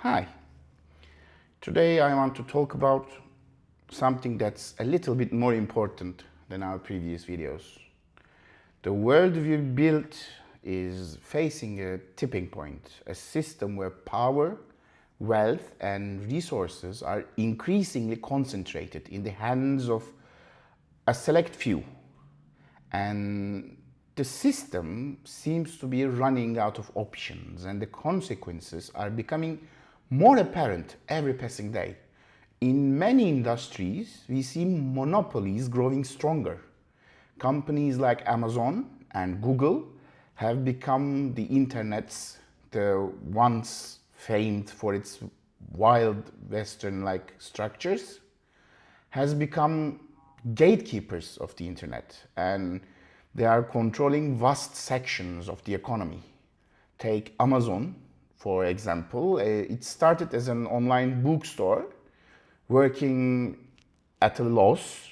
Hi, today I want to talk about something that's a little bit more important than our previous videos. The world we've built is facing a tipping point, a system where power, wealth and resources are increasingly concentrated in the hands of a select few. And the system seems to be running out of options, and the consequences are becoming more apparent every passing day. In many industries, we see monopolies growing stronger. Companies like Amazon and Google have become the internet's, the once famed for its wild Western-like structures, has become gatekeepers of the internet, and they are controlling vast sections of the economy. Take Amazon, for example. It started as an online bookstore working at a loss,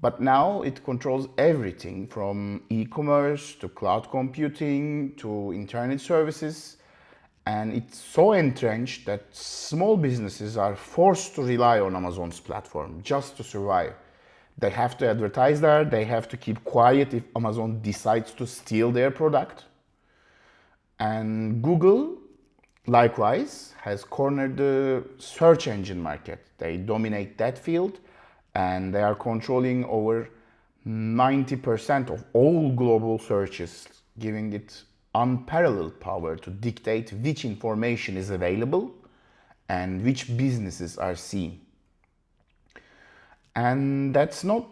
but now it controls everything from e-commerce to cloud computing to internet services. And it's so entrenched that small businesses are forced to rely on Amazon's platform just to survive. They have to advertise there, they have to keep quiet if Amazon decides to steal their product. And Google, likewise, has cornered the search engine market. They dominate that field and they are controlling over 90% of all global searches, giving it unparalleled power to dictate which information is available and which businesses are seen. And that's not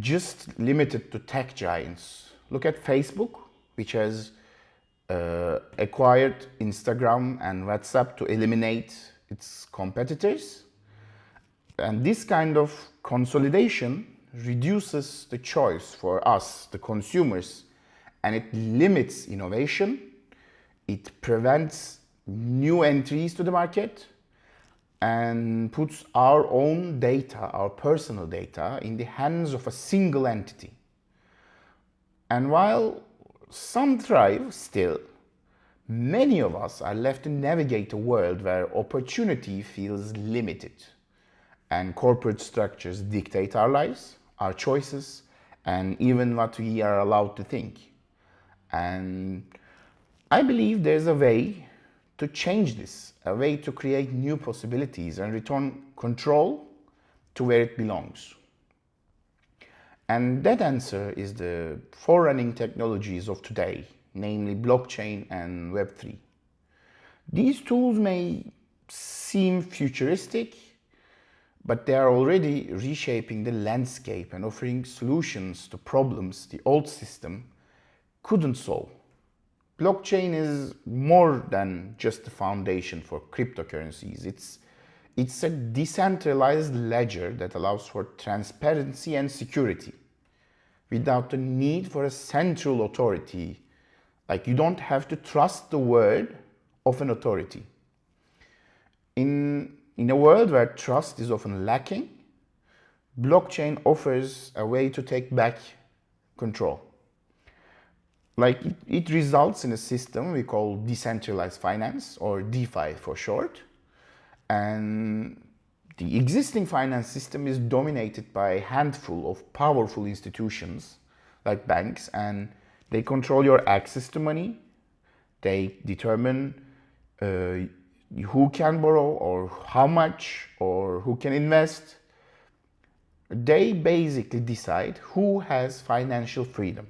just limited to tech giants. Look at Facebook, which has acquired Instagram and WhatsApp to eliminate its competitors. And this kind of consolidation reduces the choice for us, the consumers, and it limits innovation. It prevents new entries to the market and puts our own data, our personal data, in the hands of a single entity. And while some thrive still, many of us are left to navigate a world where opportunity feels limited and corporate structures dictate our lives, our choices, and even what we are allowed to think. And I believe there's a way to change this, a way to create new possibilities and return control to where it belongs. And that answer is the forerunning technologies of today, namely blockchain and Web3. These tools may seem futuristic, but they are already reshaping the landscape and offering solutions to problems the old system couldn't solve. Blockchain is more than just the foundation for cryptocurrencies. It's a decentralized ledger that allows for transparency and security without the need for a central authority. Like, you don't have to trust the word of an authority. In a world where trust is often lacking, blockchain offers a way to take back control. Like, it results in a system we call decentralized finance, or DeFi for short. And the existing finance system is dominated by a handful of powerful institutions like banks, and they control your access to money. They determine who can borrow or how much or who can invest. They basically decide who has financial freedom.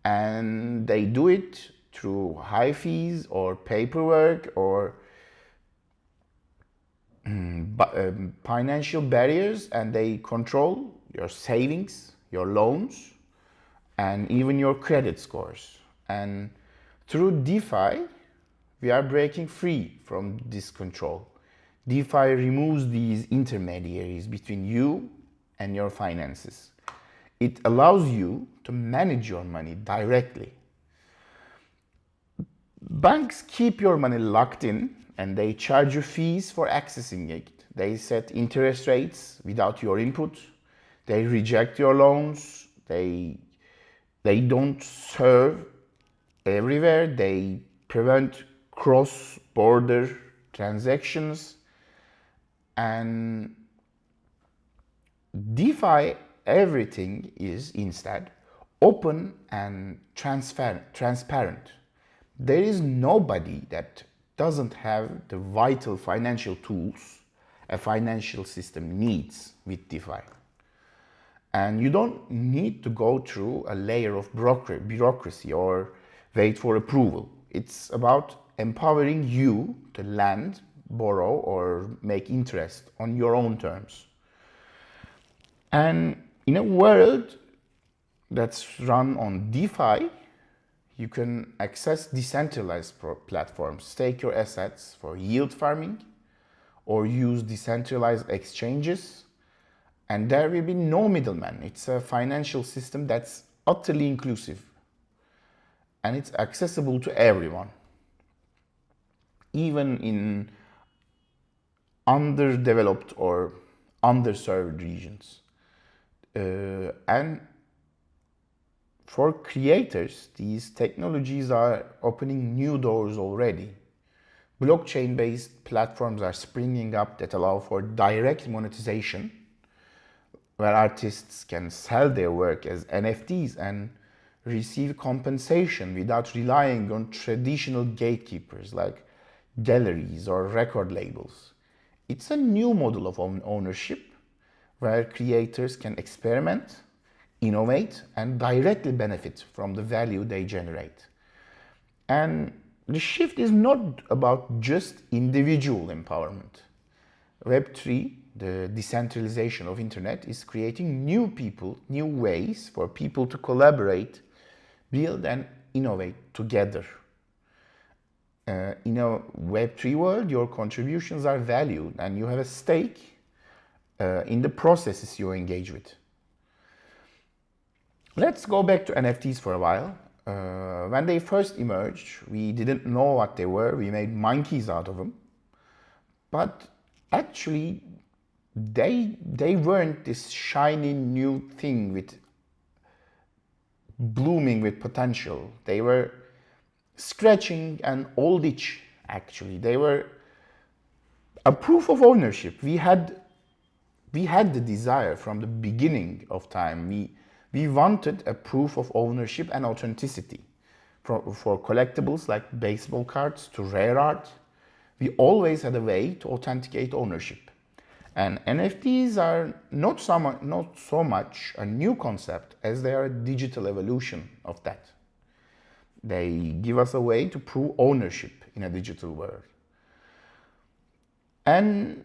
And they do it through high fees or paperwork or financial barriers, and they control your savings, your loans, and even your credit scores. And through DeFi, we are breaking free from this control. DeFi removes these intermediaries between you and your finances. It allows you to manage your money directly. Banks keep your money locked in and they charge you fees for accessing it. They set interest rates without your input. They reject your loans. They don't serve everywhere. They prevent cross-border transactions, and DeFi, everything is instead open and transparent. There is nobody that doesn't have the vital financial tools a financial system needs with DeFi. And you don't need to go through a layer of bureaucracy or wait for approval. It's about empowering you to lend, borrow, or make interest on your own terms. And in a world that's run on DeFi, you can access decentralized platforms, stake your assets for yield farming, or use decentralized exchanges, and there will be no middleman. It's a financial system that's utterly inclusive, and it's accessible to everyone, even in underdeveloped or underserved regions. And for creators, these technologies are opening new doors already. Blockchain-based platforms are springing up that allow for direct monetization, where artists can sell their work as NFTs and receive compensation without relying on traditional gatekeepers like galleries or record labels. It's a new model of ownership where creators can experiment, innovate, and directly benefit from the value they generate. And the shift is not about just individual empowerment. Web3, the decentralization of internet, is creating new ways for people to collaborate, build, and innovate together. In a Web3 world, your contributions are valued and you have a stake in the processes you engage with. Let's go back to NFTs for a while. When they first emerged, we didn't know what they were. We made monkeys out of them. But actually, they weren't this shiny new thing with blooming with potential. They were scratching an old itch, actually. They were a proof of ownership. We had the desire from the beginning of time. We wanted a proof of ownership and authenticity. For collectibles like baseball cards to rare art, we always had a way to authenticate ownership. And NFTs are not so much a new concept as they are a digital evolution of that. They give us a way to prove ownership in a digital world. And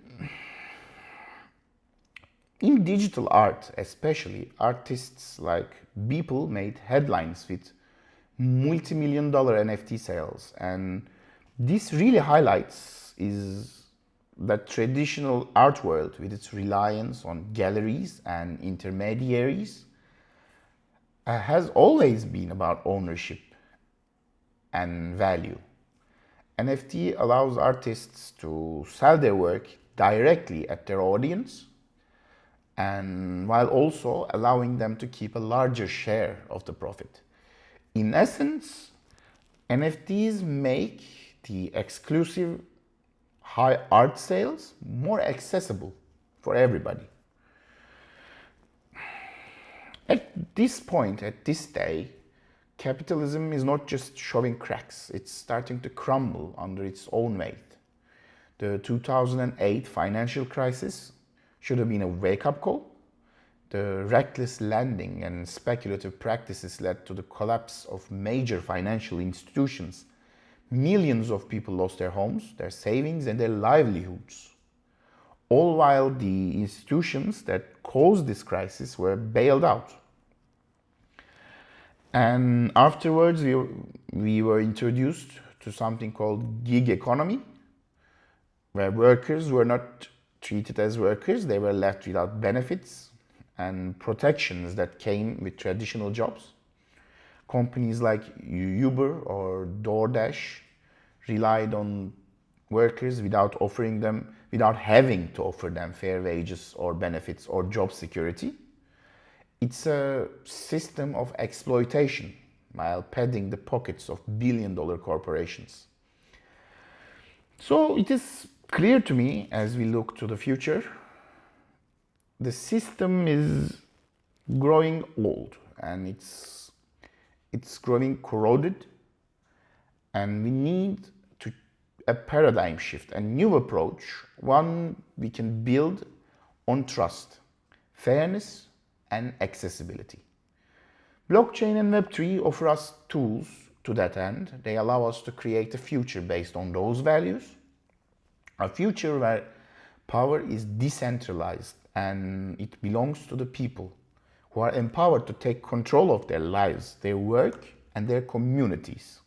in digital art, especially, artists like Beeple made headlines with multi-million-dollar NFT sales. And this really highlights is that traditional art world, with its reliance on galleries and intermediaries, has always been about ownership and value. NFT allows artists to sell their work directly at their audience, and while also allowing them to keep a larger share of the profit. In essence, NFTs make the exclusive high art sales more accessible for everybody. At this point, at this day, capitalism is not just showing cracks, it's starting to crumble under its own weight. The 2008 financial crisis should have been a wake-up call. The reckless lending and speculative practices led to the collapse of major financial institutions. Millions of people lost their homes, their savings, and their livelihoods. All while the institutions that caused this crisis were bailed out. And afterwards, we were introduced to something called gig economy, where workers were not treated as workers, they were left without benefits and protections that came with traditional jobs. Companies like Uber or DoorDash relied on workers without having to offer them fair wages or benefits or job security. It's a system of exploitation while padding the pockets of billion-dollar corporations. So it is clear to me as we look to the future, the system is growing old and it's growing corroded, and we need a paradigm shift, a new approach, one we can build on trust, fairness, and accessibility. Blockchain and Web3 offer us tools to that end. They allow us to create a future based on those values, a future where power is decentralized and it belongs to the people who are empowered to take control of their lives, their work, and their communities.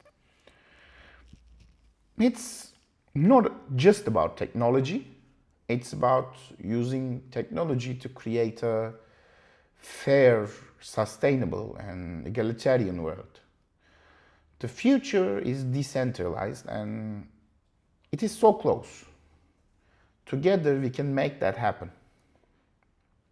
It's not just about technology, it's about using technology to create a fair, sustainable, and egalitarian world. The future is decentralized and it is so close. Together we can make that happen.